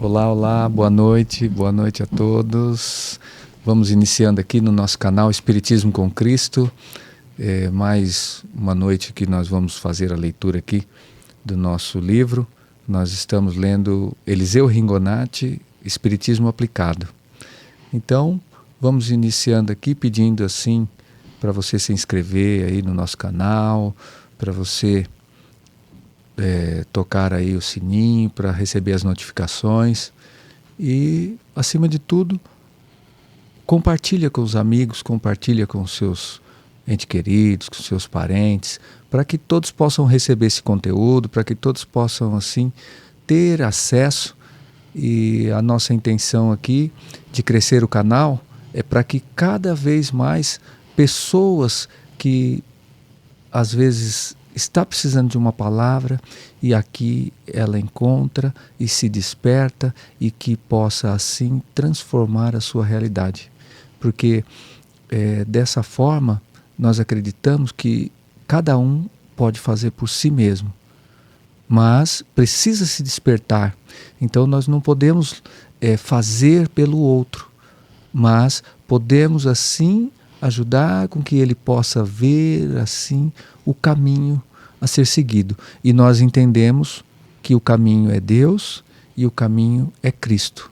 Olá, olá, boa noite a todos. Vamos iniciando aqui no nosso canal Espiritismo com Cristo. Mais uma noite que nós vamos fazer a leitura aqui do nosso livro. Nós estamos lendo Eliseu Ringonati, Espiritismo Aplicado. Então, vamos iniciando aqui pedindo assim para você se inscrever aí no nosso canal, para você tocar aí o sininho para receber as notificações e, acima de tudo, compartilha com os amigos, compartilha com os seus entes queridos, com os seus parentes, para que todos possam receber esse conteúdo, para que todos possam, assim, ter acesso. E a nossa intenção aqui de crescer o canal é para que cada vez mais pessoas que às vezes está precisando de uma palavra e aqui ela encontra e se desperta e que possa assim transformar a sua realidade. Porque dessa forma nós acreditamos que cada um pode fazer por si mesmo, mas precisa se despertar. Então nós não podemos fazer pelo outro, mas podemos assim ajudar com que ele possa ver assim o caminho a ser seguido. E nós entendemos que o caminho é Deus e o caminho é Cristo.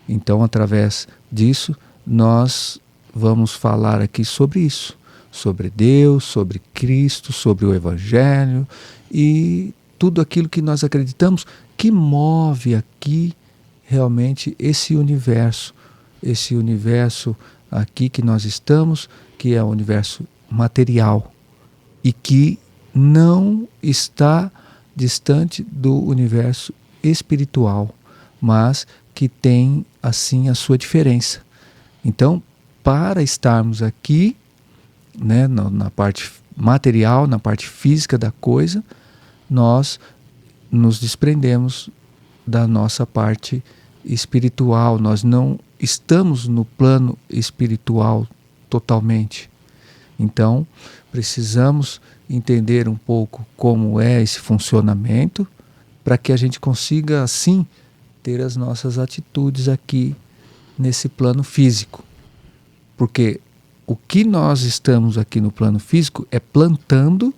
Então, através disso, nós vamos falar aqui sobre isso, sobre Deus, sobre Cristo, sobre o Evangelho e tudo aquilo que nós acreditamos que move aqui realmente esse universo aqui que nós estamos, que é o universo material e que não está distante do universo espiritual, mas que tem assim a sua diferença. Então, para estarmos aqui, né, na parte material, na parte física da coisa, nós nos desprendemos da nossa parte espiritual, nós não estamos no plano espiritual totalmente. Então, precisamos entender um pouco como é esse funcionamento para que a gente consiga, assim, ter as nossas atitudes aqui nesse plano físico. Porque o que nós estamos aqui no plano físico é plantando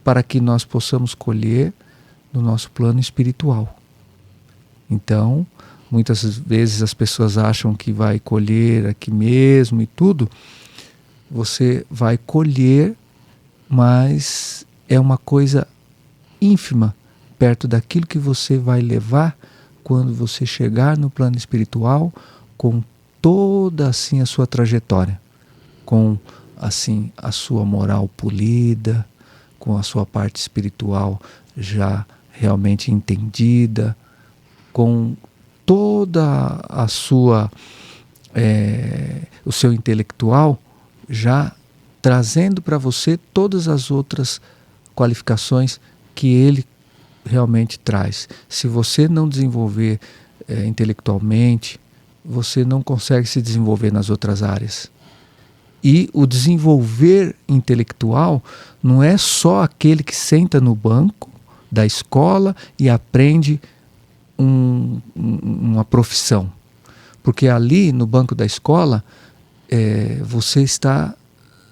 para que nós possamos colher no nosso plano espiritual. Então, muitas vezes as pessoas acham que vai colher aqui mesmo e tudo. Você vai colher, mas é uma coisa ínfima perto daquilo que você vai levar quando você chegar no plano espiritual com toda assim a sua trajetória, com assim a sua moral polida, com a sua parte espiritual já realmente entendida, com toda a sua o seu intelectual já trazendo para você todas as outras qualificações que ele realmente traz. Se você não desenvolver intelectualmente, você não consegue se desenvolver nas outras áreas. E o desenvolver intelectual não é só aquele que senta no banco da escola e aprende uma profissão. Porque ali no banco da escola você está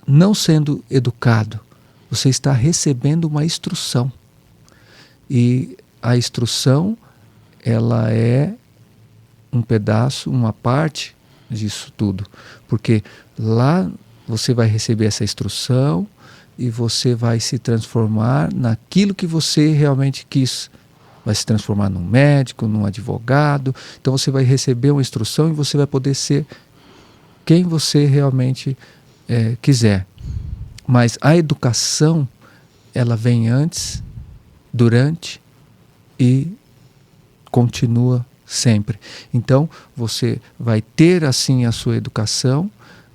não sendo educado, você está recebendo uma instrução. E a instrução, ela é um pedaço, uma parte disso tudo. Porque lá você vai receber essa instrução e você vai se transformar naquilo que você realmente quis. Vai se transformar num médico, num advogado. Então você vai receber uma instrução e você vai poder ser quem você realmente quiser. Mas a educação, ela vem antes, durante e continua sempre. Então você vai ter assim a sua educação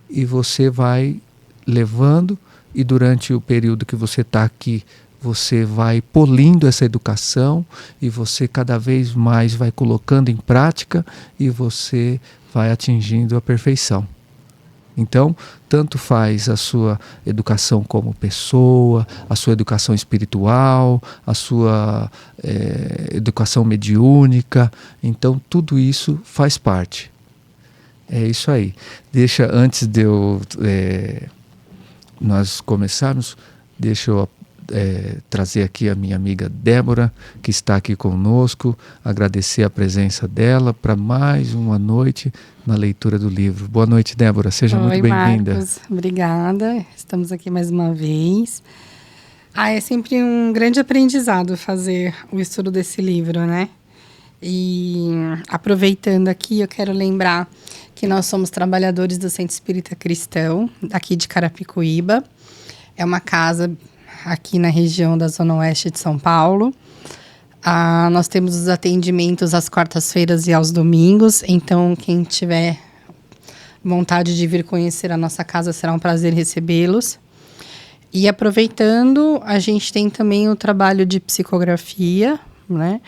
e você vai levando, e durante o período que você está aqui, você vai polindo essa educação e você cada vez mais vai colocando em prática e você vai atingindo a perfeição. Então, tanto faz a sua educação como pessoa, a sua educação espiritual, a sua educação mediúnica. Então, tudo isso faz parte. É isso aí. Deixa, antes de nós começarmos, deixa eu trazer aqui a minha amiga Débora, que está aqui conosco, agradecer a presença dela para mais uma noite na leitura do livro. Boa noite, Débora, seja muito bem-vinda. Marcos, obrigada, estamos aqui mais uma vez. É sempre um grande aprendizado fazer o estudo desse livro, né? E aproveitando aqui, eu quero lembrar que nós somos trabalhadores do Centro Espírita Cristão, aqui de Carapicuíba. É uma casa aqui na região da Zona Oeste de São Paulo. Nós temos os atendimentos às quartas-feiras e aos domingos, então quem tiver vontade de vir conhecer a nossa casa, será um prazer recebê-los. E aproveitando, a gente tem também o trabalho de psicografia, né?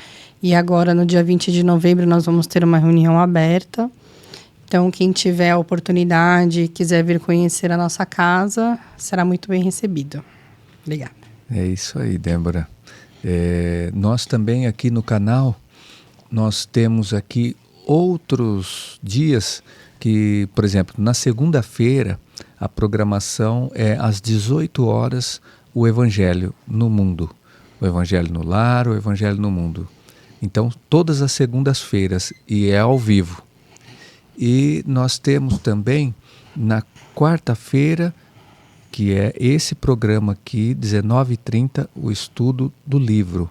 E agora, no dia 20 de novembro, nós vamos ter uma reunião aberta. Então, quem tiver a oportunidade e quiser vir conhecer a nossa casa, será muito bem recebido. Obrigada. É isso aí, Débora. Nós também aqui no canal, nós temos aqui outros dias que, por exemplo, na segunda-feira, a programação é às 18 horas, o Evangelho no Mundo. O Evangelho no Lar, o Evangelho no Mundo. Então, todas as segundas-feiras, e é ao vivo. E nós temos também, na quarta-feira, que é esse programa aqui, 19h30, o estudo do livro.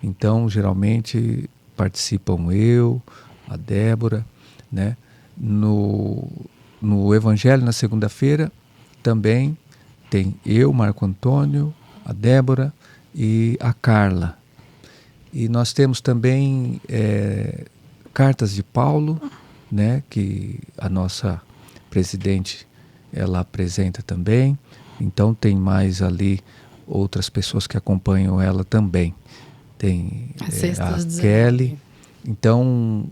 Então, geralmente, participam eu, a Débora, né? No Evangelho, na segunda-feira, também tem eu, Marco Antônio, a Débora e a Carla. E nós temos também cartas de Paulo, né, que a nossa presidente ela apresenta também. Então tem mais ali outras pessoas que acompanham ela também. Tem a Kelly. Então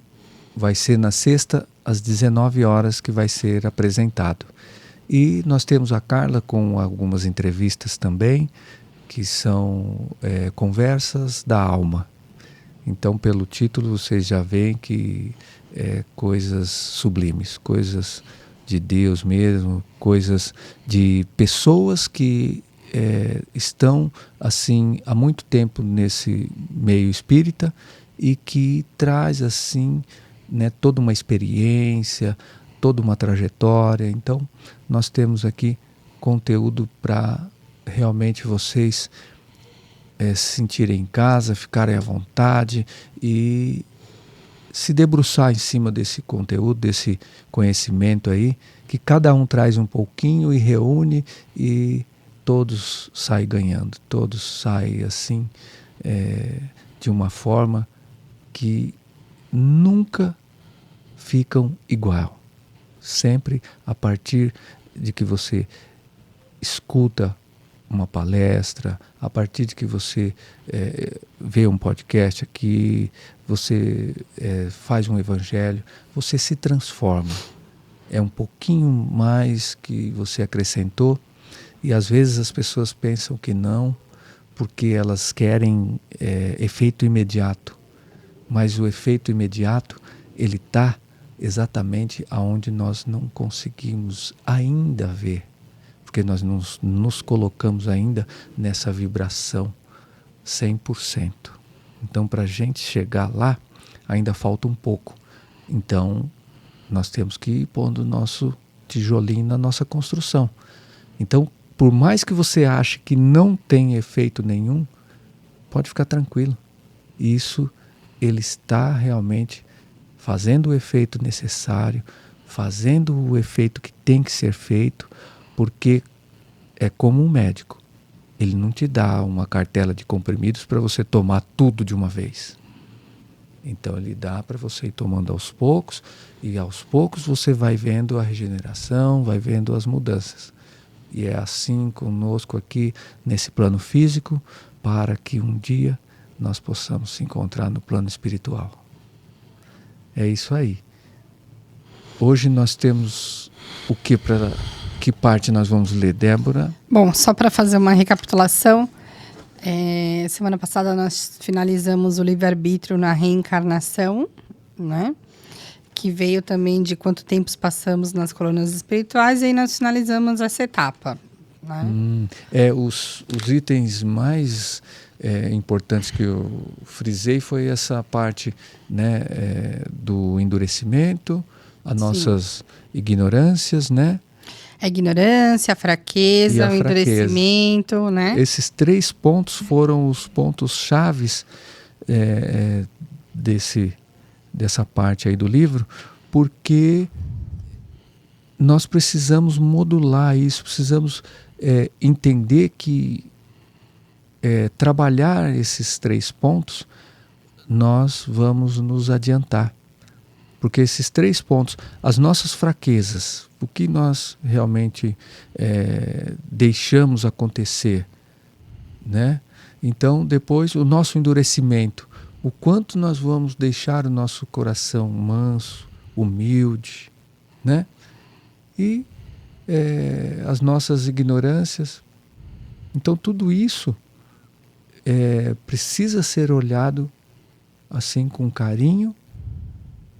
vai ser na sexta às 19 horas que vai ser apresentado. E nós temos a Carla com algumas entrevistas também, que são Conversas da Alma. Então, pelo título, vocês já veem que coisas sublimes, coisas de Deus mesmo, coisas de pessoas que estão assim há muito tempo nesse meio espírita e que traz assim, né, toda uma experiência, toda uma trajetória. Então, nós temos aqui conteúdo para realmente vocês se sentirem em casa, ficarem à vontade e se debruçar em cima desse conteúdo, desse conhecimento aí, que cada um traz um pouquinho e reúne e todos saem ganhando, todos saem assim, de uma forma que nunca ficam igual. Sempre a partir de que você escuta uma palestra, a partir de que você vê um podcast aqui, você faz um evangelho, você se transforma. É um pouquinho mais que você acrescentou e às vezes as pessoas pensam que não, porque elas querem efeito imediato. Mas o efeito imediato, ele está exatamente aonde nós não conseguimos ainda ver. Porque nós não nos colocamos ainda nessa vibração 100%. Então, para a gente chegar lá, ainda falta um pouco. Então, nós temos que ir pondo o nosso tijolinho na nossa construção. Então, por mais que você ache que não tem efeito nenhum, pode ficar tranquilo. Isso, ele está realmente fazendo o efeito necessário, fazendo o efeito que tem que ser feito, porque é como um médico. Ele não te dá uma cartela de comprimidos para você tomar tudo de uma vez. Então ele dá para você ir tomando aos poucos, e aos poucos você vai vendo a regeneração, vai vendo as mudanças. E é assim conosco aqui nesse plano físico, para que um dia nós possamos se encontrar no plano espiritual. É isso aí. Hoje nós temos o que para que parte nós vamos ler, Débora? Bom, só para fazer uma recapitulação, semana passada nós finalizamos o livre-arbítrio na reencarnação, né? Que veio também de quanto tempo passamos nas colônias espirituais, e aí nós finalizamos essa etapa. Né? Os itens mais importantes que eu frisei foi essa parte, né, do endurecimento, as nossas ignorâncias, né? A ignorância, a fraqueza, o endurecimento, né? Esses 3 pontos foram os pontos chaves dessa parte aí do livro, porque nós precisamos modular isso, precisamos entender que trabalhar esses 3 pontos, nós vamos nos adiantar. Porque esses 3 pontos, as nossas fraquezas, o que nós realmente deixamos acontecer, né? Então, depois, o nosso endurecimento, o quanto nós vamos deixar o nosso coração manso, humilde, né? E as nossas ignorâncias. Então, tudo isso precisa ser olhado assim com carinho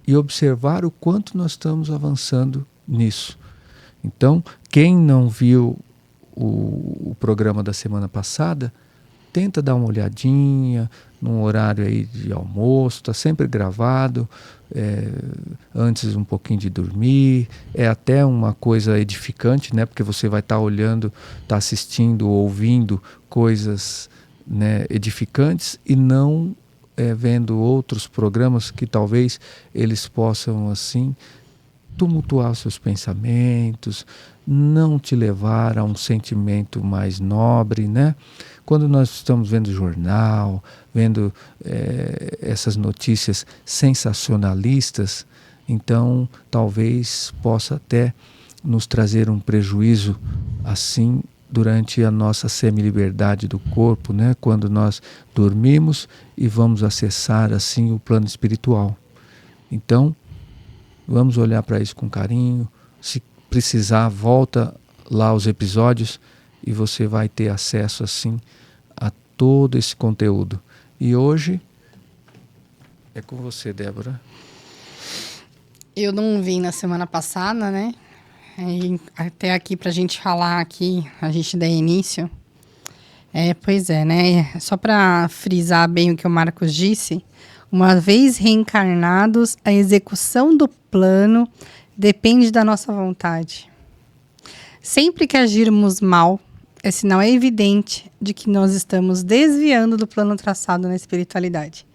e observar o quanto nós estamos avançando nisso. Então, quem não viu o programa da semana passada, tenta dar uma olhadinha num horário aí de almoço, está sempre gravado, antes um pouquinho de dormir, é até uma coisa edificante, né? Porque você vai estar olhando, está assistindo, ouvindo coisas, né, edificantes, e não vendo outros programas que talvez eles possam assim tumultuar os seus pensamentos, não te levar a um sentimento mais nobre, né? Quando nós estamos vendo jornal, vendo essas notícias sensacionalistas, então talvez possa até nos trazer um prejuízo assim durante a nossa semi-liberdade do corpo, né? Quando nós dormimos e vamos acessar assim o plano espiritual. Então, vamos olhar para isso com carinho. Se precisar, volta lá aos episódios e você vai ter acesso assim a todo esse conteúdo. E hoje é com você, Débora. Eu não vim na semana passada, né? Até aqui para a gente falar aqui, a gente der início. Pois é, né? Só para frisar bem o que o Marcos disse, uma vez reencarnados, a execução do plano depende da nossa vontade. Sempre que agirmos mal, é sinal evidente de que nós estamos desviando do plano traçado na espiritualidade.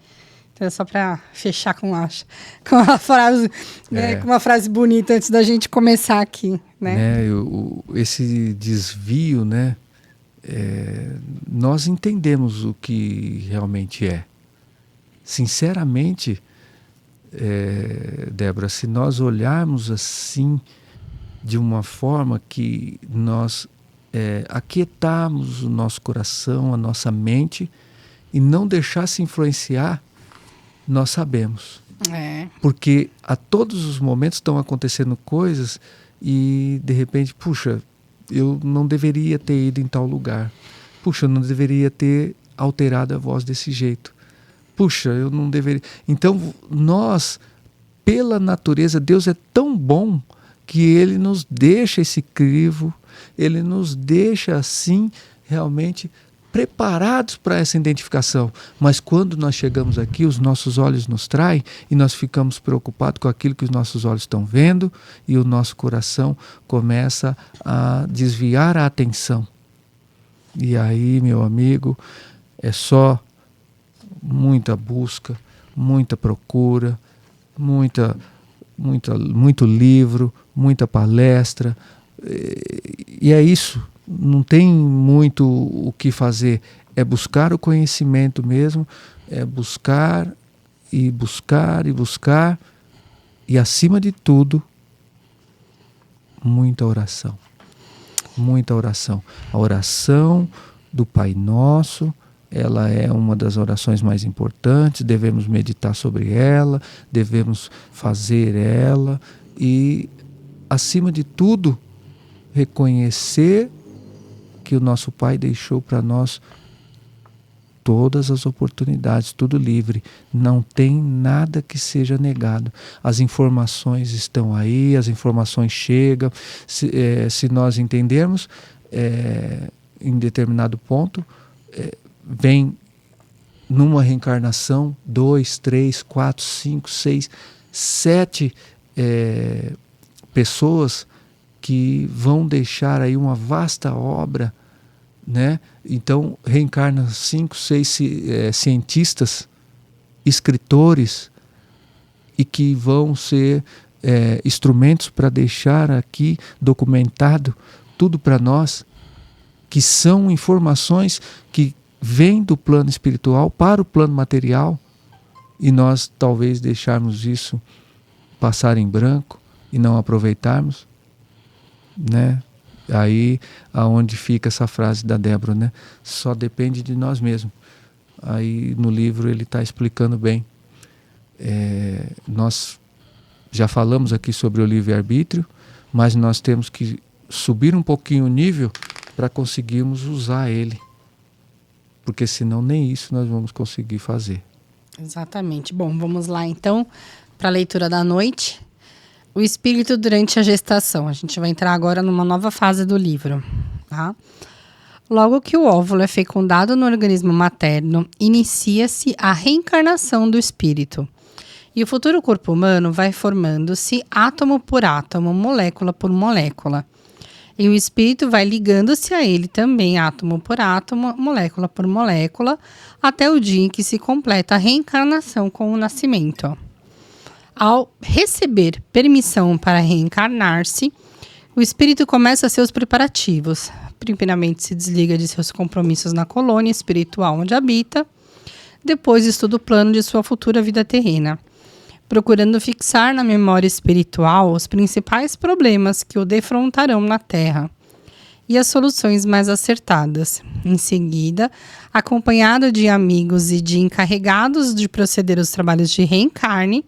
Então, é só para fechar com uma frase, né, com uma frase bonita antes da gente começar aqui, né? Esse desvio, né? Nós entendemos o que realmente é. Sinceramente, Débora, se nós olharmos assim, de uma forma que nós aquietarmos o nosso coração, a nossa mente, e não deixar se influenciar, nós sabemos. Porque a todos os momentos estão acontecendo coisas e, de repente, puxa, eu não deveria ter ido em tal lugar. Puxa, eu não deveria ter alterado a voz desse jeito. Puxa, eu não deveria... Então, nós, pela natureza, Deus é tão bom que Ele nos deixa esse crivo, Ele nos deixa assim, realmente preparados para essa identificação. Mas quando nós chegamos aqui, os nossos olhos nos traem e nós ficamos preocupados com aquilo que os nossos olhos estão vendo e o nosso coração começa a desviar a atenção. E aí, meu amigo, é só muita busca, muita procura, muito livro, muita palestra, e é isso, não tem muito o que fazer, é buscar o conhecimento mesmo, é buscar e buscar e buscar, e acima de tudo, muita oração. Muita oração. A oração do Pai Nosso, ela é uma das orações mais importantes, devemos meditar sobre ela, devemos fazer ela, e acima de tudo, reconhecer que o nosso Pai deixou para nós todas as oportunidades, tudo livre. Não tem nada que seja negado. As informações estão aí, as informações chegam. Se nós entendermos, em determinado ponto, vem numa reencarnação 2, 3, 4, 5, 6, 7 pessoas que vão deixar aí uma vasta obra, né? Então reencarna 5, 6 cientistas, escritores, e que vão ser instrumentos para deixar aqui documentado tudo para nós, que são informações que vêm do plano espiritual para o plano material, e nós talvez deixarmos isso passar em branco e não aproveitarmos, né? Aí aonde fica essa frase da Débora, né? Só depende de nós mesmos. Aí no livro ele está explicando bem. Nós já falamos aqui sobre o livre-arbítrio, mas nós temos que subir um pouquinho o nível para conseguirmos usar ele. Porque senão nem isso nós vamos conseguir fazer. Exatamente. Bom, vamos lá então para a leitura da noite. O espírito durante a gestação. A gente vai entrar agora numa nova fase do livro, tá? Logo que o óvulo é fecundado no organismo materno, inicia-se a reencarnação do espírito. E o futuro corpo humano vai formando-se átomo por átomo, molécula por molécula. E o espírito vai ligando-se a ele também, átomo por átomo, molécula por molécula, até o dia em que se completa a reencarnação com o nascimento. Ao receber permissão para reencarnar-se, o espírito começa seus preparativos. Primeiramente se desliga de seus compromissos na colônia espiritual onde habita, depois estuda o plano de sua futura vida terrena, procurando fixar na memória espiritual os principais problemas que o defrontarão na Terra e as soluções mais acertadas. Em seguida, acompanhado de amigos e de encarregados de proceder aos trabalhos de reencarne,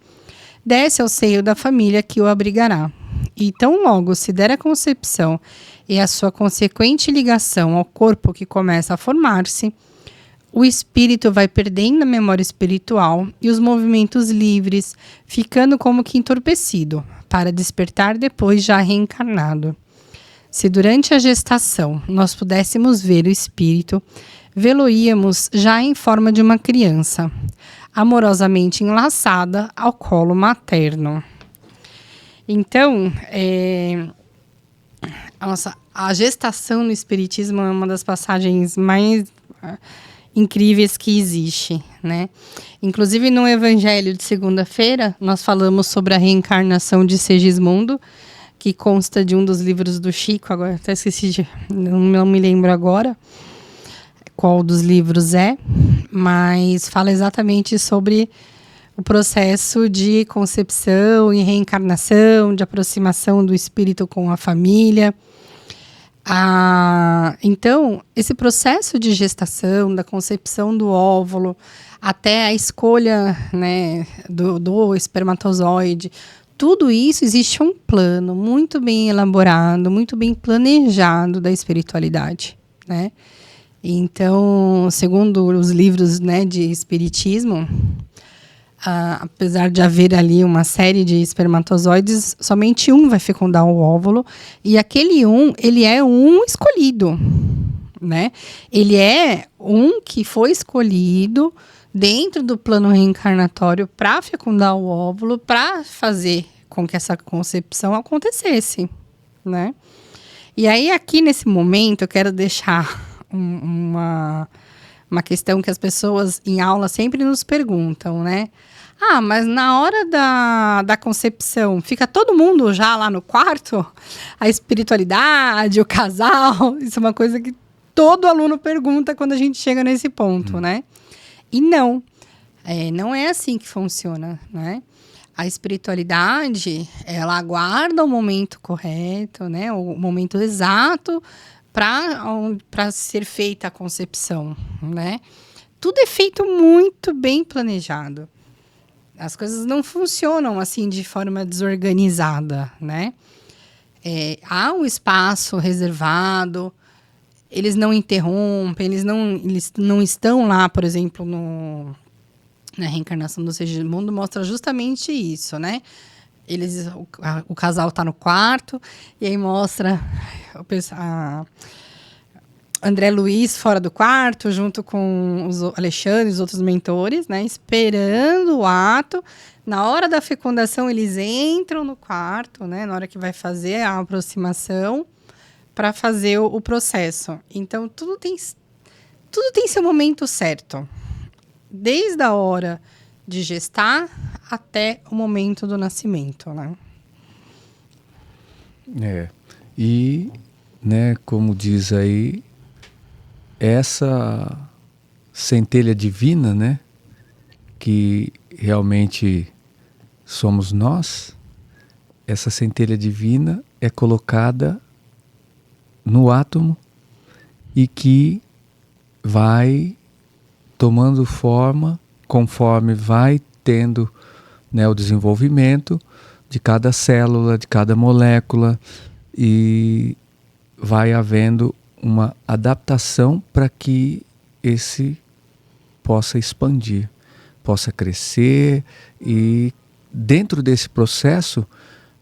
desce ao seio da família que o abrigará. E tão logo se der a concepção e a sua consequente ligação ao corpo que começa a formar-se, o espírito vai perdendo a memória espiritual e os movimentos livres, ficando como que entorpecido, para despertar depois já reencarnado. Se durante a gestação nós pudéssemos ver o espírito, vê-lo-íamos já em forma de uma criança, amorosamente enlaçada ao colo materno. Então, a gestação no espiritismo é uma das passagens mais incríveis que existe, né? Inclusive no Evangelho de segunda-feira, nós falamos sobre a reencarnação de Segismundo, que consta de um dos livros do Chico, agora até esqueci, não me lembro agora qual dos livros é, mas fala exatamente sobre o processo de concepção e reencarnação, de aproximação do espírito com a família. Então, esse processo de gestação, da concepção do óvulo, até a escolha, né, do espermatozoide, tudo isso existe um plano muito bem elaborado, muito bem planejado da espiritualidade, né? Então, segundo os livros, né, de espiritismo, apesar de haver ali uma série de espermatozoides, somente um vai fecundar o óvulo, e aquele ele é um escolhido, né? Ele é um que foi escolhido dentro do plano reencarnatório para fecundar o óvulo, para fazer com que essa concepção acontecesse, né? E aí, aqui nesse momento, eu quero deixar uma questão que as pessoas em aula sempre nos perguntam, né? Mas na hora da concepção, fica todo mundo já lá no quarto? A espiritualidade, o casal, isso é uma coisa que todo aluno pergunta quando a gente chega nesse ponto, né? E não é assim que funciona, né? A espiritualidade, ela aguarda o momento correto, né? O momento exato para ser feita a concepção, né? Tudo é feito muito bem planejado. As coisas não funcionam assim de forma desorganizada, né? há um espaço reservado, eles não interrompem, eles não estão lá, por exemplo, na reencarnação do Segismundo, mostra justamente isso, né? O casal tá no quarto, e aí mostra André Luiz fora do quarto, junto com o Alexandre e os outros mentores, né? Esperando o ato. Na hora da fecundação, eles entram no quarto, né? Na hora que vai fazer a aproximação, para fazer o processo. Então, tudo tem seu momento certo. Desde a hora de gestar até o momento do nascimento, né? E, né, como diz aí, essa centelha divina, né, que realmente somos nós, essa centelha divina é colocada no átomo e que vai tomando forma conforme vai tendo, né, o desenvolvimento de cada célula, de cada molécula, e vai havendo uma adaptação para que esse possa expandir, possa crescer, e dentro desse processo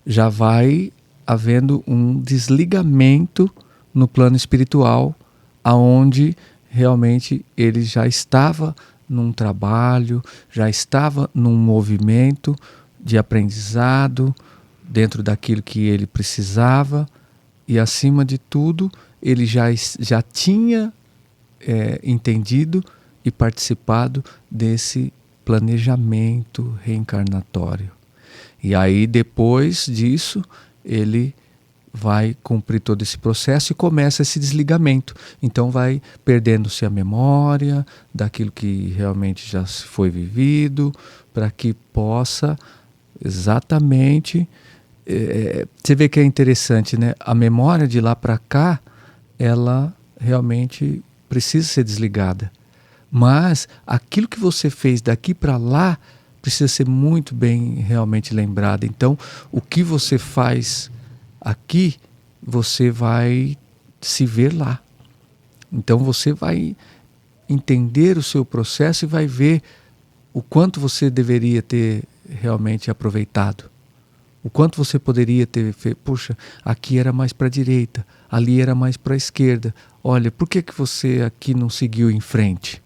já vai havendo um desligamento no plano espiritual, aonde realmente ele já estava num trabalho, já estava num movimento de aprendizado dentro daquilo que ele precisava, e acima de tudo ele já tinha entendido e participado desse planejamento reencarnatório. E aí depois disso ele vai cumprir todo esse processo e começa esse desligamento. Então vai perdendo-se a memória daquilo que realmente já foi vivido, para que possa exatamente... você vê que é interessante, né? A memória de lá para cá, ela realmente precisa ser desligada. Mas aquilo que você fez daqui para lá precisa ser muito bem realmente lembrado. Então, o que você faz aqui, você vai se ver lá. Então você vai entender o seu processo e vai ver o quanto você deveria ter realmente aproveitado. O quanto você poderia ter feito. Puxa, aqui era mais para a direita, ali era mais para a esquerda. Olha, por que você aqui não seguiu em frente?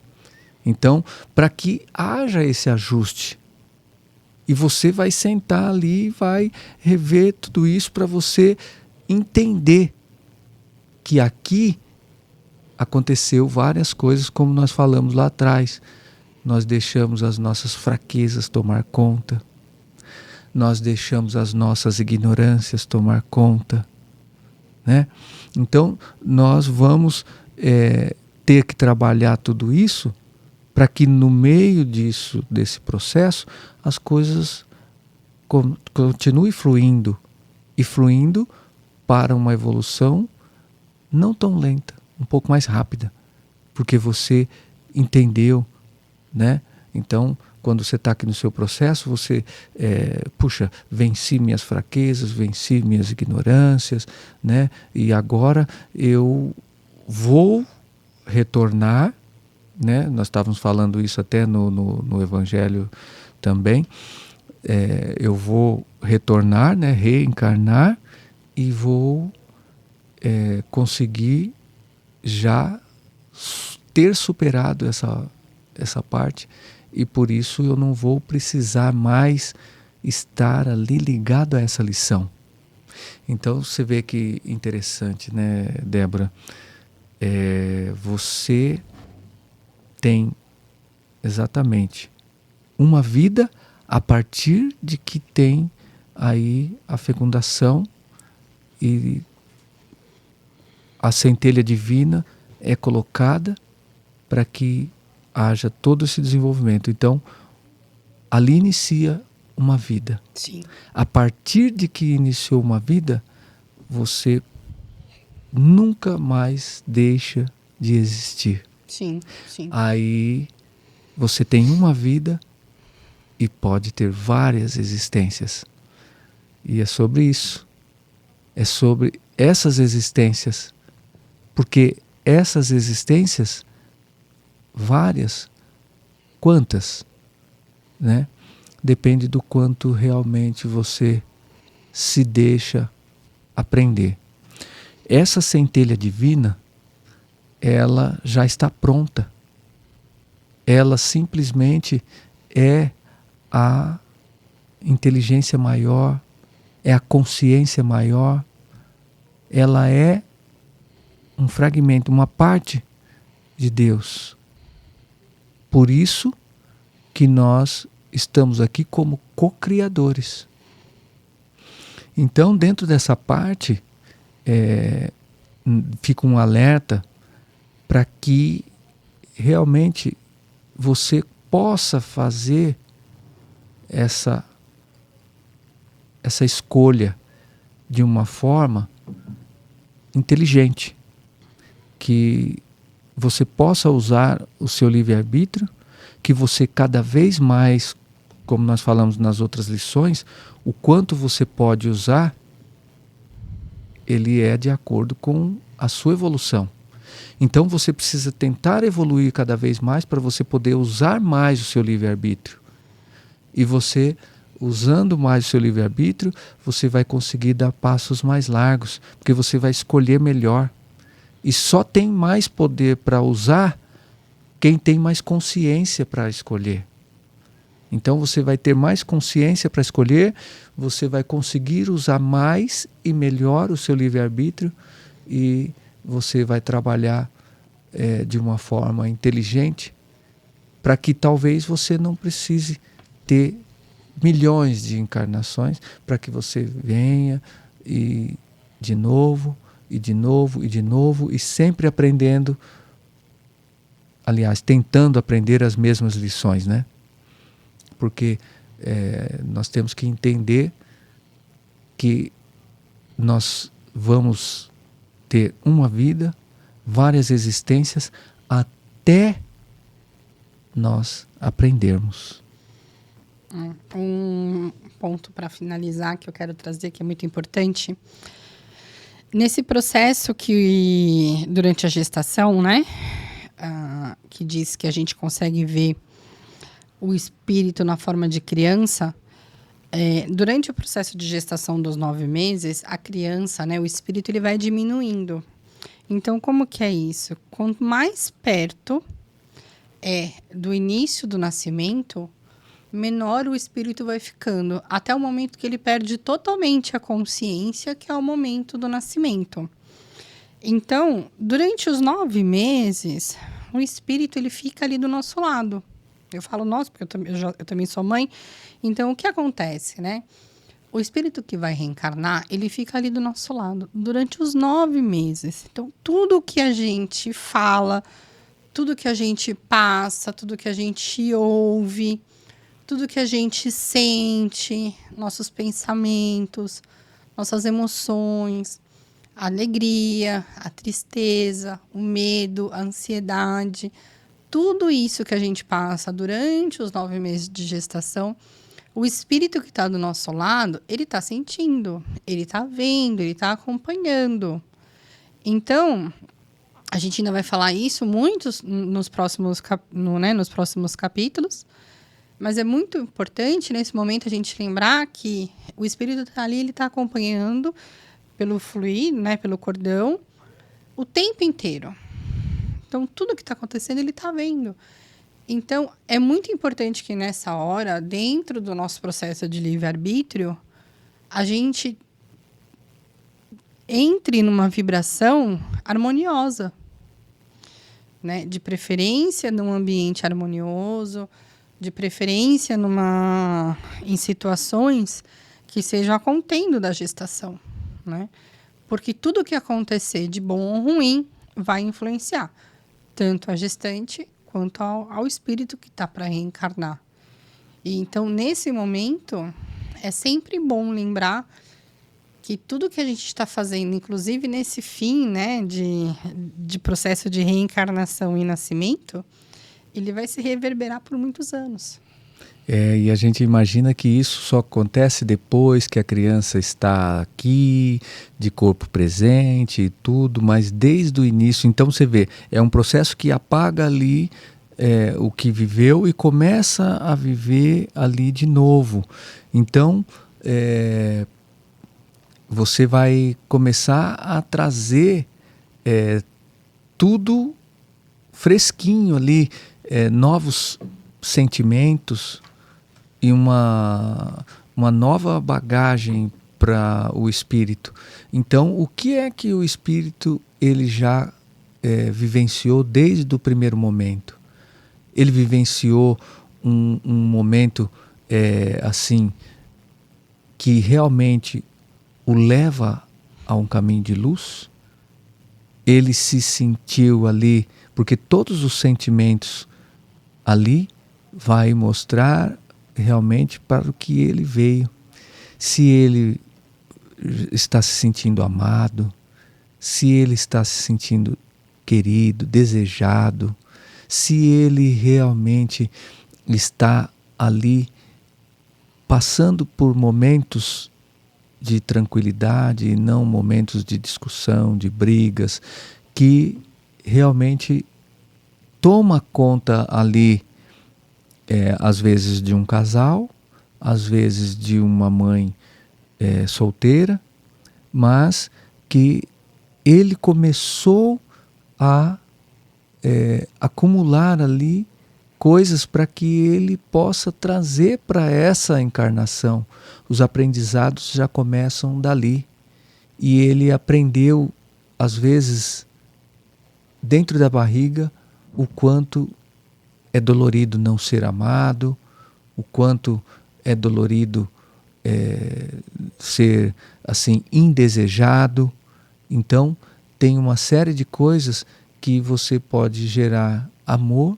Então, para que haja esse ajuste, e você vai sentar ali e vai rever tudo isso para você entender que aqui aconteceu várias coisas, como nós falamos lá atrás. Nós deixamos as nossas fraquezas tomar conta. Nós deixamos as nossas ignorâncias tomar conta, né? Então, nós vamos ter que trabalhar tudo isso para que no meio desse processo, as coisas continuem fluindo, e fluindo para uma evolução não tão lenta, um pouco mais rápida, porque você entendeu, né? Então, quando você está aqui no seu processo, você, venci minhas fraquezas, venci minhas ignorâncias, né? E agora eu vou retornar, né? Nós estávamos falando isso até no Evangelho também. Eu vou retornar, né? Reencarnar, e vou conseguir já ter superado essa parte, e por isso eu não vou precisar mais estar ali ligado a essa lição. Então você vê que interessante, né, Débora? Você tem exatamente uma vida a partir de que tem aí a fecundação, e a centelha divina é colocada para que haja todo esse desenvolvimento. Então, ali inicia uma vida. Sim. A partir de que iniciou uma vida, você nunca mais deixa de existir. Sim, sim. Aí você tem uma vida e pode ter várias existências. E é sobre isso. é sobre essas existências, porque essas existências, várias, quantas, né? Depende do quanto realmente você se deixa aprender. Essa centelha divina, ela já está pronta. Ela simplesmente é a inteligência maior, é a consciência maior, ela é um fragmento, uma parte de Deus. Por isso que nós estamos aqui como co-criadores. Então, dentro dessa parte, fica um alerta para que realmente você possa fazer essa escolha de uma forma inteligente, que você possa usar o seu livre-arbítrio, que você cada vez mais, como nós falamos nas outras lições, o quanto você pode usar, ele é de acordo com a sua evolução. Então você precisa tentar evoluir cada vez mais para você poder usar mais o seu livre-arbítrio. E você, usando mais o seu livre-arbítrio, você vai conseguir dar passos mais largos, porque você vai escolher melhor. E só tem mais poder para usar quem tem mais consciência para escolher. Então você vai ter mais consciência para escolher, você vai conseguir usar mais e melhor o seu livre-arbítrio e você vai trabalhar de uma forma inteligente para que talvez você não precise ter milhões de encarnações, para que você venha e de novo, e de novo, e de novo, e sempre aprendendo, aliás, tentando aprender as mesmas lições, né? Porque nós temos que entender que nós vamos ter uma vida, várias existências, até nós aprendermos. Um ponto para finalizar que eu quero trazer, que é muito importante. Nesse processo que, durante a gestação, né, que diz que a gente consegue ver o espírito na forma de criança, durante o processo de gestação dos 9 meses, a criança, né, o espírito, ele vai diminuindo. Então, como que é isso? Quanto mais perto do início do nascimento, menor o espírito vai ficando, até o momento que ele perde totalmente a consciência, que é o momento do nascimento. Então, durante os 9 meses, o espírito ele fica ali do nosso lado. Eu falo nós, porque eu também sou mãe. Então, o que acontece, né? O espírito que vai reencarnar, ele fica ali do nosso lado durante os 9 meses. Então, tudo que a gente fala, tudo que a gente passa, tudo que a gente ouve, tudo que a gente sente, nossos pensamentos, nossas emoções, a alegria, a tristeza, o medo, a ansiedade, tudo isso que a gente passa durante os 9 meses de gestação, o espírito que está do nosso lado, ele está sentindo, ele está vendo, ele está acompanhando. Então, a gente ainda vai falar isso muito nos próximos capítulos, mas é muito importante, nesse momento, a gente lembrar que o espírito está ali, ele está acompanhando pelo fluido, né, pelo cordão, o tempo inteiro. Então, tudo que está acontecendo, ele está vendo. Então, é muito importante que nessa hora, dentro do nosso processo de livre-arbítrio, a gente entre numa vibração harmoniosa, né? De preferência num ambiente harmonioso, de preferência em situações que sejam a contendo da gestação, né? Porque tudo que acontecer de bom ou ruim vai influenciar tanto a gestante quanto ao espírito que está para reencarnar. E então, nesse momento, é sempre bom lembrar que tudo que a gente está fazendo, inclusive nesse fim, né, de processo de reencarnação e nascimento, ele vai se reverberar por muitos anos. E a gente imagina que isso só acontece depois que a criança está aqui, de corpo presente e tudo, mas desde o início, então você vê, é um processo que apaga ali o que viveu e começa a viver ali de novo. Então, você vai começar a trazer tudo fresquinho ali, novos sentimentos e uma nova bagagem para o espírito. Então, o que é que o espírito ele já vivenciou desde o primeiro momento? Ele vivenciou um momento assim que realmente o leva a um caminho de luz? Ele se sentiu ali, porque todos os sentimentos ali vai mostrar realmente para o que ele veio. Se ele está se sentindo amado, se ele está se sentindo querido, desejado, se ele realmente está ali passando por momentos de tranquilidade e não momentos de discussão, de brigas, que realmente toma conta ali, às vezes de um casal, às vezes de uma mãe solteira, mas que ele começou a acumular ali coisas para que ele possa trazer para essa encarnação. Os aprendizados já começam dali. E ele aprendeu, às vezes, dentro da barriga, o quanto é dolorido não ser amado, o quanto é dolorido ser assim indesejado. Então, tem uma série de coisas que você pode gerar amor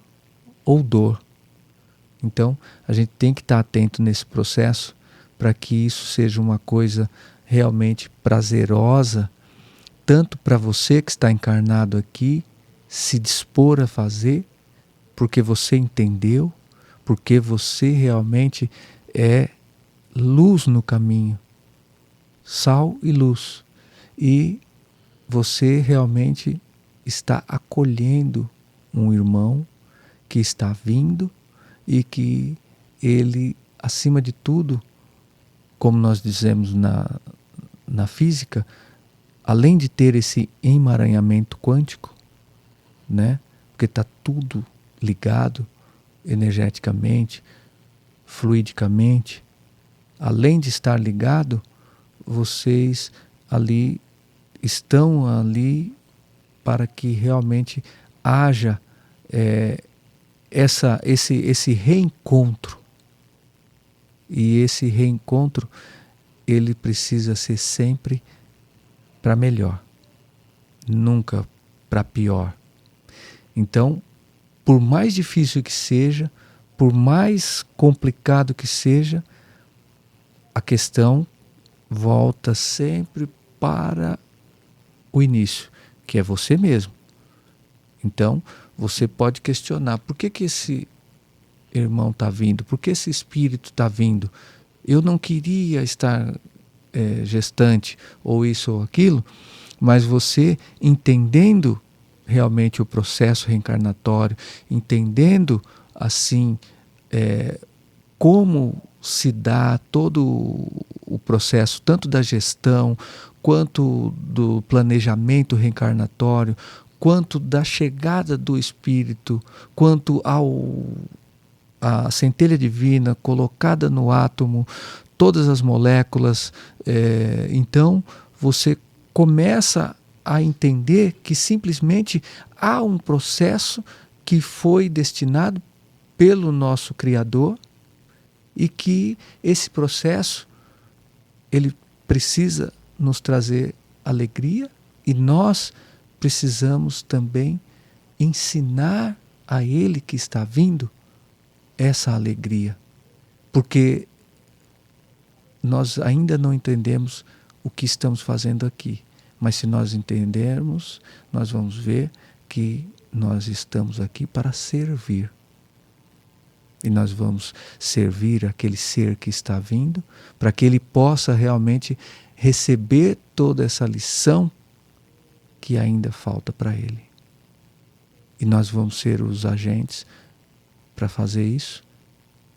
ou dor. Então, a gente tem que estar atento nesse processo para que isso seja uma coisa realmente prazerosa, tanto para você que está encarnado aqui, se dispor a fazer, porque você entendeu, porque você realmente é luz no caminho, sal e luz. E você realmente está acolhendo um irmão que está vindo e que ele, acima de tudo, como nós dizemos na física, além de ter esse emaranhamento quântico, né? Porque está tudo ligado energeticamente, fluidicamente, além de estar ligado, vocês ali estão ali para que realmente haja esse reencontro. E esse reencontro, ele precisa ser sempre para melhor, nunca para pior. Então, por mais difícil que seja, por mais complicado que seja, a questão volta sempre para o início, que é você mesmo. Então, você pode questionar, por que esse irmão está vindo? Por que esse espírito está vindo? Eu não queria estar gestante, ou isso ou aquilo, mas você entendendo realmente o processo reencarnatório, entendendo assim como se dá todo o processo, tanto da gestão, quanto do planejamento reencarnatório, quanto da chegada do espírito, quanto a centelha divina colocada no átomo, todas as moléculas. Então você começa a entender que simplesmente há um processo que foi destinado pelo nosso Criador e que esse processo ele precisa nos trazer alegria e nós precisamos também ensinar a ele que está vindo essa alegria, porque nós ainda não entendemos o que estamos fazendo aqui, mas se nós entendermos, nós vamos ver que nós estamos aqui para servir. E nós vamos servir aquele ser que está vindo, para que ele possa realmente receber toda essa lição que ainda falta para ele. E nós vamos ser os agentes para fazer isso,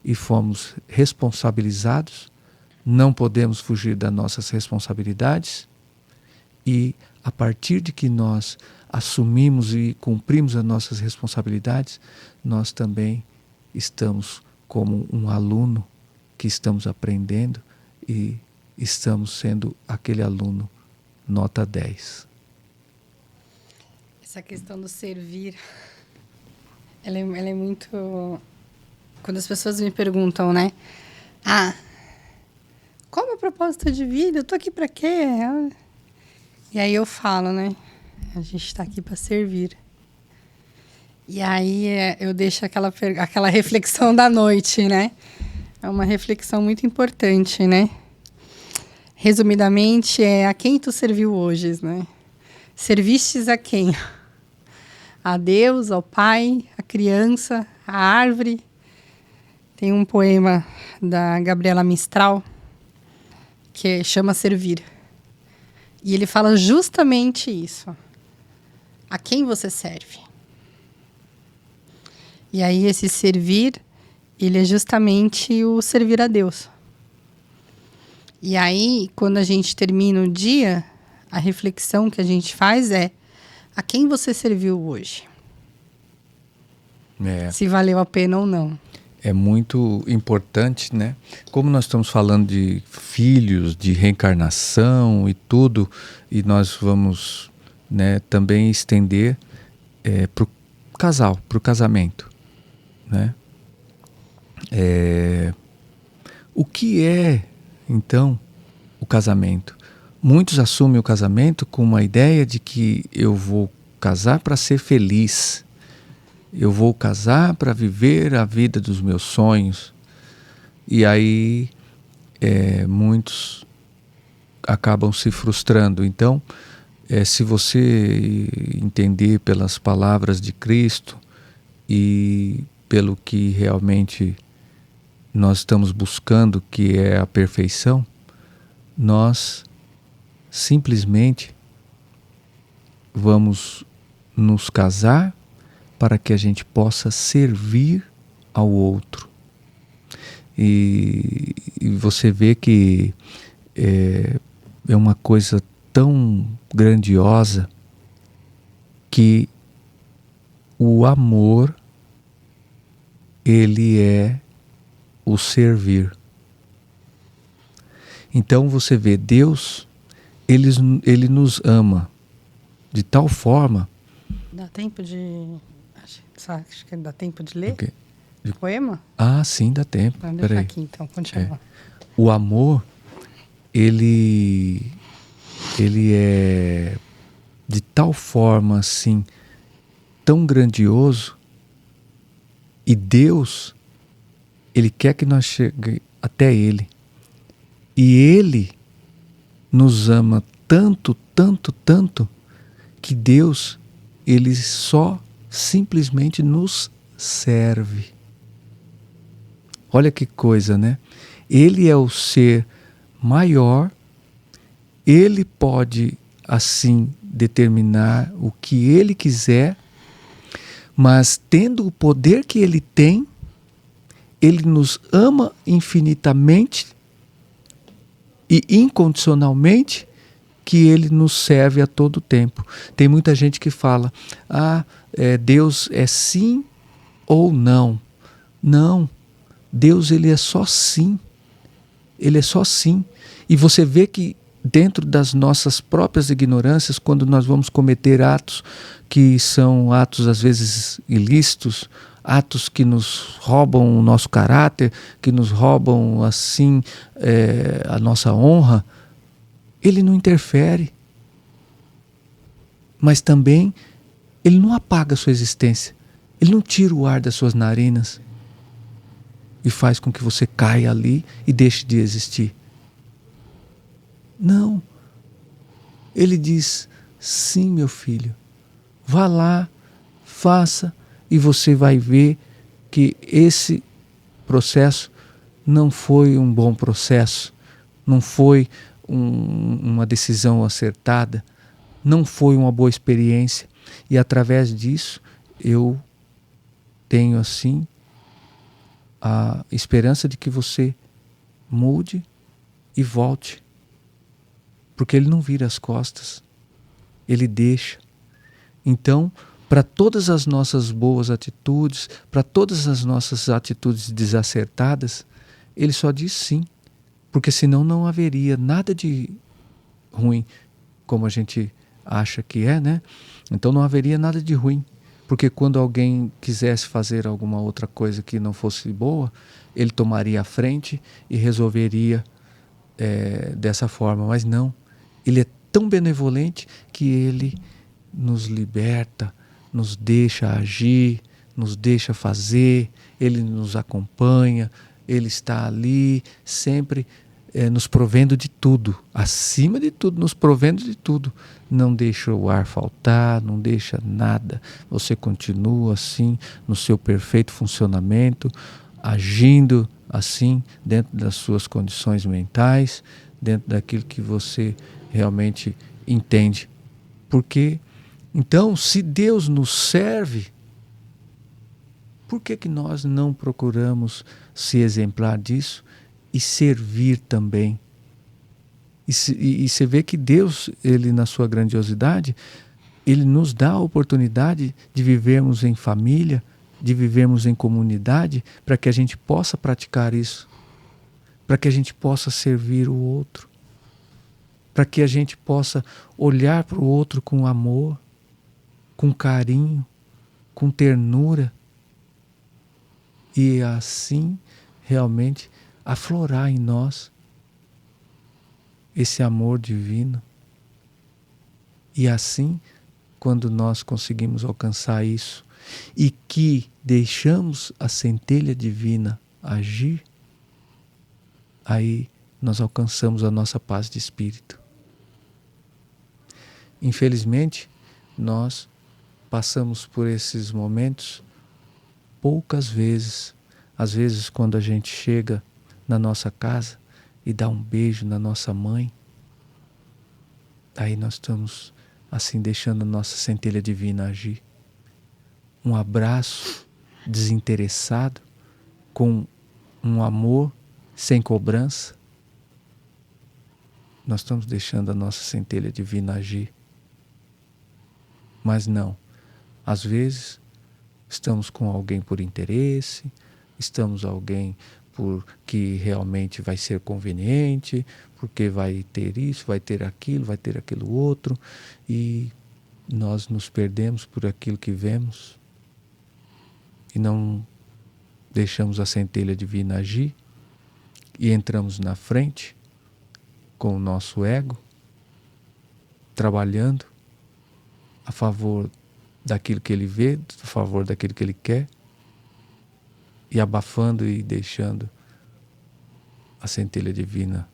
e fomos responsabilizados, não podemos fugir das nossas responsabilidades, e a partir de que nós assumimos e cumprimos as nossas responsabilidades, nós também estamos como um aluno que estamos aprendendo e estamos sendo aquele aluno nota 10. Essa questão do servir, ela é muito... Quando as pessoas me perguntam, né? Qual é o meu propósito de vida? Eu tô aqui para quê? E aí eu falo, né? A gente está aqui para servir. E aí eu deixo aquela reflexão da noite, né? É uma reflexão muito importante, né? Resumidamente, a quem tu serviu hoje, né? Servistes a quem? A Deus, ao Pai, a criança, a árvore. Tem um poema da Gabriela Mistral que chama Servir. E ele fala justamente isso. A quem você serve? E aí esse servir, ele é justamente o servir a Deus. E aí, quando a gente termina o dia, a reflexão que a gente faz é: a quem você serviu hoje? Se valeu a pena ou não. É muito importante, né? Como nós estamos falando de filhos, de reencarnação e tudo, e nós vamos, né, também estender para o casal, para o casamento, né? O que é, então, o casamento? Muitos assumem o casamento com uma ideia de que eu vou casar para ser feliz. Eu vou casar para viver a vida dos meus sonhos. E aí muitos acabam se frustrando. Então, se você entender pelas palavras de Cristo e pelo que realmente nós estamos buscando, que é a perfeição, nós simplesmente vamos nos casar para que a gente possa servir ao outro. E você vê que é uma coisa tão grandiosa que o amor, ele é o servir. Então você vê, Deus, ele nos ama de tal forma... Dá tempo de... Acho que dá tempo de ler? Okay. O poema? Sim, dá tempo. Vamos deixar aqui, então, continua. O amor, ele é de tal forma, assim, tão grandioso, e Deus, ele quer que nós cheguemos até Ele. E Ele nos ama tanto, tanto, tanto, que Deus, ele só simplesmente nos serve. Olha que coisa, né? Ele é o ser maior, ele pode assim determinar o que ele quiser, mas tendo o poder que ele tem, ele nos ama infinitamente e incondicionalmente, que ele nos serve a todo tempo. Tem muita gente que fala, Deus é sim ou não. Não, Deus, ele é só sim. Ele é só sim. E você vê que dentro das nossas próprias ignorâncias, quando nós vamos cometer atos que são atos às vezes ilícitos, atos que nos roubam o nosso caráter, que nos roubam assim a nossa honra, ele não interfere, mas também ele não apaga a sua existência, ele não tira o ar das suas narinas e faz com que você caia ali e deixe de existir. Não, ele diz, sim, meu filho, vá lá, faça, e você vai ver que esse processo não foi um bom processo, não foi uma decisão acertada, não foi uma boa experiência. E através disso eu tenho assim a esperança de que você mude e volte. Porque ele não vira as costas, ele deixa. Então, para todas as nossas boas atitudes, para todas as nossas atitudes desacertadas, ele só diz sim. Porque senão não haveria nada de ruim, como a gente acha que é, né? Então não haveria nada de ruim. Porque quando alguém quisesse fazer alguma outra coisa que não fosse boa, ele tomaria a frente e resolveria dessa forma. Mas não, ele é tão benevolente que ele nos liberta, nos deixa agir, nos deixa fazer, ele nos acompanha, ele está ali sempre nos provendo de tudo, acima de tudo, nos provendo de tudo. Não deixa o ar faltar, não deixa nada. Você continua assim, no seu perfeito funcionamento, agindo assim, dentro das suas condições mentais, dentro daquilo que você realmente entende. Porque, então, se Deus nos serve, por que nós não procuramos se exemplar disso e servir também? E você vê que Deus, ele na sua grandiosidade, ele nos dá a oportunidade de vivermos em família, de vivermos em comunidade, para que a gente possa praticar isso, para que a gente possa servir o outro, para que a gente possa olhar para o outro com amor, com carinho, com ternura, e assim realmente aflorar em nós esse amor divino. E assim, quando nós conseguimos alcançar isso e que deixamos a centelha divina agir, aí nós alcançamos a nossa paz de espírito. Infelizmente, nós passamos por esses momentos poucas vezes. Às vezes, quando a gente chega na nossa casa e dá um beijo na nossa mãe, aí nós estamos assim deixando a nossa centelha divina agir. Um abraço desinteressado, com um amor sem cobrança, nós estamos deixando a nossa centelha divina agir. Mas não, às vezes estamos com alguém por interesse, estamos alguém porque realmente vai ser conveniente, porque vai ter isso, vai ter aquilo outro, e nós nos perdemos por aquilo que vemos e não deixamos a centelha divina agir e entramos na frente com o nosso ego, trabalhando a favor daquilo que ele vê, a favor daquilo que ele quer, e abafando e deixando a centelha divina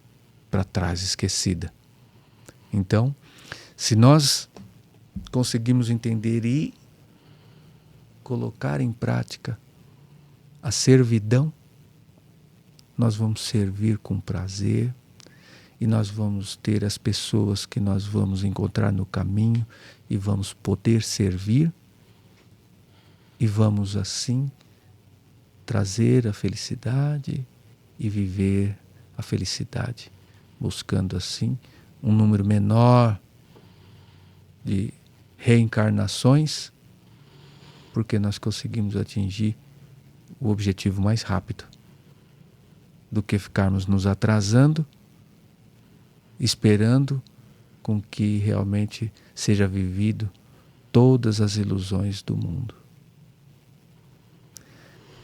para trás, esquecida. Então, se nós conseguimos entender e colocar em prática a servidão, nós vamos servir com prazer e nós vamos ter as pessoas que nós vamos encontrar no caminho e vamos poder servir e vamos assim trazer a felicidade e viver a felicidade, buscando assim um número menor de reencarnações, porque nós conseguimos atingir o objetivo mais rápido do que ficarmos nos atrasando, esperando com que realmente seja vivido todas as ilusões do mundo.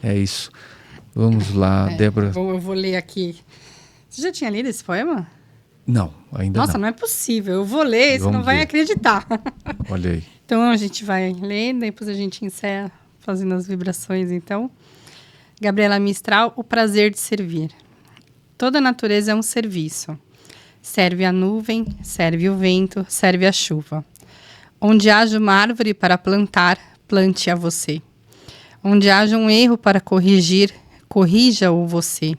É isso. Vamos lá, Débora. Eu vou ler aqui. Você já tinha lido esse poema? Não, ainda não. Nossa, não é possível. Eu vou ler, você não vai acreditar. Olha aí. Então a gente vai ler, depois a gente encerra fazendo as vibrações, então. Gabriela Mistral, o prazer de servir. Toda a natureza é um serviço. Serve a nuvem, serve o vento, serve a chuva. Onde haja uma árvore para plantar, plante a você. Onde haja um erro para corrigir, corrija-o você.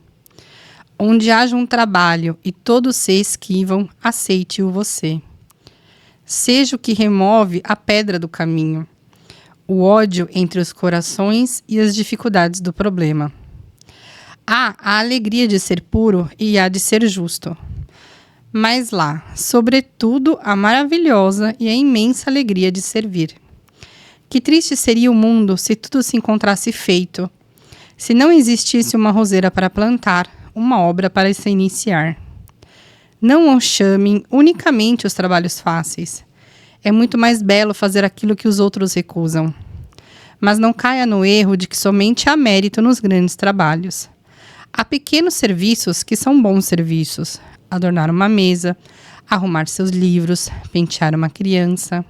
Onde haja um trabalho e todos se esquivam, aceite-o você. Seja o que remove a pedra do caminho, o ódio entre os corações e as dificuldades do problema. Há a alegria de ser puro e há de ser justo. Mas lá, sobretudo, a maravilhosa e a imensa alegria de servir. Que triste seria o mundo se tudo se encontrasse feito, se não existisse uma roseira para plantar, uma obra para se iniciar. Não chamem unicamente os trabalhos fáceis. É muito mais belo fazer aquilo que os outros recusam. Mas não caia no erro de que somente há mérito nos grandes trabalhos. Há pequenos serviços que são bons serviços. Adornar uma mesa, arrumar seus livros, pentear uma criança.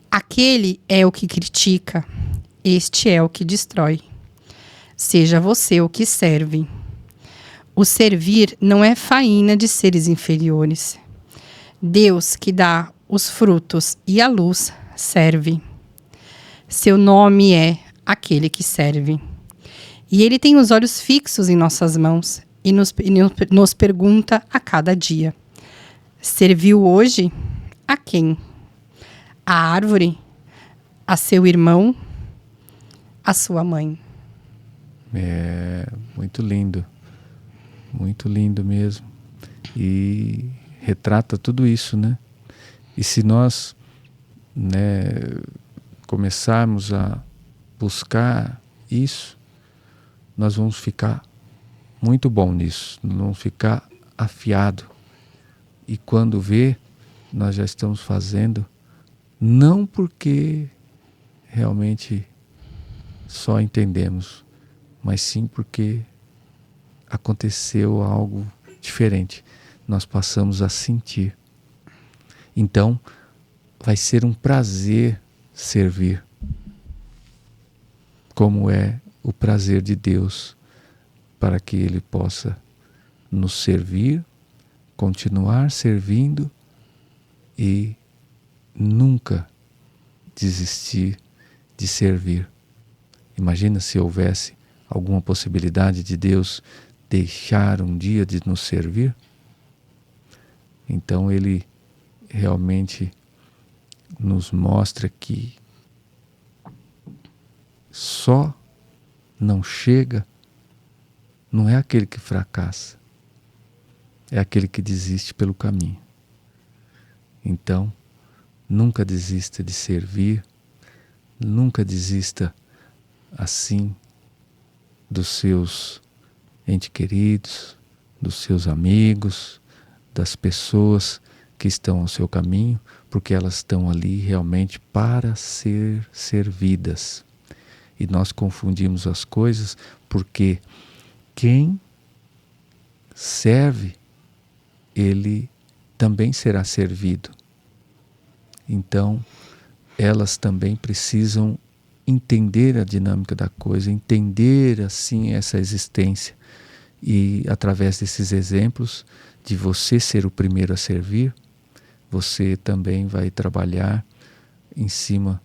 Aquele é o que critica, este é o que destrói. Seja você o que serve. O servir não é faína de seres inferiores. Deus, que dá os frutos e a luz, serve. Seu nome é aquele que serve. E ele tem os olhos fixos em nossas mãos e nos pergunta a cada dia: serviu hoje? A quem? A árvore? A seu irmão? A sua mãe? É muito lindo mesmo. E retrata tudo isso, né? E se nós, né, começarmos a buscar isso, nós vamos ficar muito bom nisso, nós vamos ficar afiado. E quando vê, nós já estamos fazendo, não porque realmente só entendemos, mas sim porque aconteceu algo diferente. Nós passamos a sentir. Então, vai ser um prazer servir, como é o prazer de Deus, para que Ele possa nos servir, continuar servindo e nunca desistir de servir. Imagina se houvesse alguma possibilidade de Deus deixar um dia de nos servir. Então Ele realmente nos mostra que só não chega, não é aquele que fracassa, é aquele que desiste pelo caminho. Então, nunca desista de servir, nunca desista assim dos seus entes queridos, dos seus amigos, das pessoas que estão ao seu caminho, porque elas estão ali realmente para ser servidas. E nós confundimos as coisas porque quem serve, ele também será servido. Então, elas também precisam entender a dinâmica da coisa, entender assim essa existência. E através desses exemplos de você ser o primeiro a servir, você também vai trabalhar em cima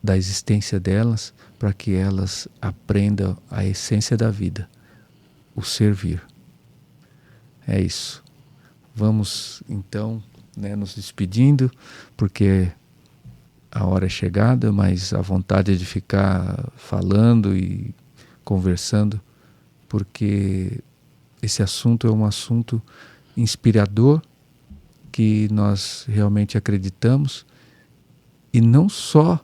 da existência delas para que elas aprendam a essência da vida, o servir. É isso. Vamos então, né, nos despedindo, porque a hora é chegada, mas a vontade é de ficar falando e conversando, porque esse assunto é um assunto inspirador, que nós realmente acreditamos, e não só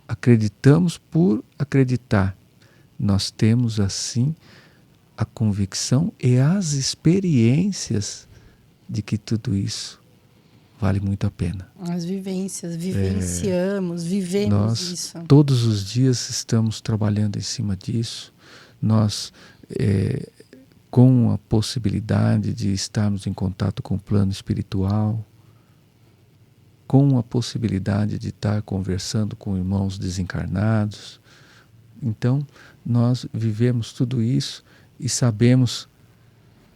acreditamos por acreditar, nós temos assim a convicção e as experiências de que tudo isso vale muito a pena. As vivências, vivenciamos, vivemos nós, isso. Todos os dias estamos trabalhando em cima disso. Nós, com a possibilidade de estarmos em contato com o plano espiritual, com a possibilidade de estar conversando com irmãos desencarnados. Então, nós vivemos tudo isso e sabemos,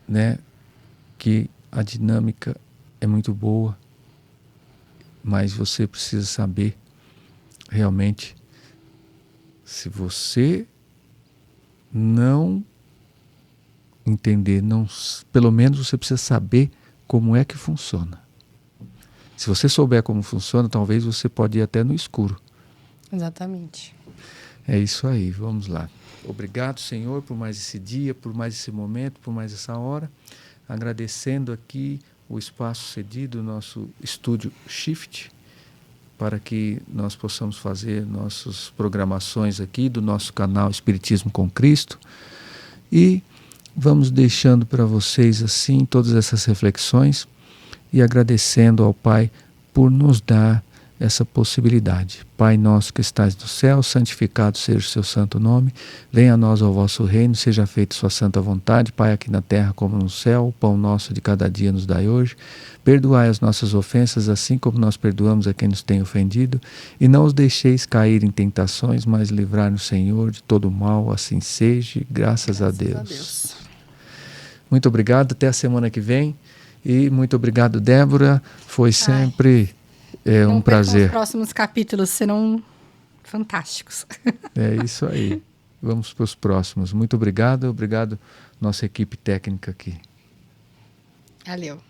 né, que a dinâmica é muito boa, mas você precisa saber realmente se você não entender, não, pelo menos você precisa saber como é que funciona. Se você souber como funciona, talvez você pode ir até no escuro. Exatamente. É isso aí, vamos lá. Obrigado, Senhor, por mais esse dia, por mais esse momento, por mais essa hora. Agradecendo aqui o espaço cedido, nosso estúdio Shift, para que nós possamos fazer nossas programações aqui do nosso canal Espiritismo com Cristo. E vamos deixando para vocês assim todas essas reflexões e agradecendo ao Pai por nos dar essa possibilidade. Pai nosso que estás no céu, santificado seja o seu santo nome. Venha a nós o vosso reino, seja feita sua santa vontade, Pai, aqui na terra como no céu. O pão nosso de cada dia nos dai hoje. Perdoai as nossas ofensas, assim como nós perdoamos a quem nos tem ofendido. E não os deixeis cair em tentações, mas livrai-nos, Senhor, de todo mal. Assim seja. Graças a Deus. Muito obrigado. Até a semana que vem. E muito obrigado, Débora. Foi sempre um prazer. Os próximos capítulos serão fantásticos. É isso aí. Vamos para os próximos. Muito obrigado. Obrigado, nossa equipe técnica aqui. Valeu.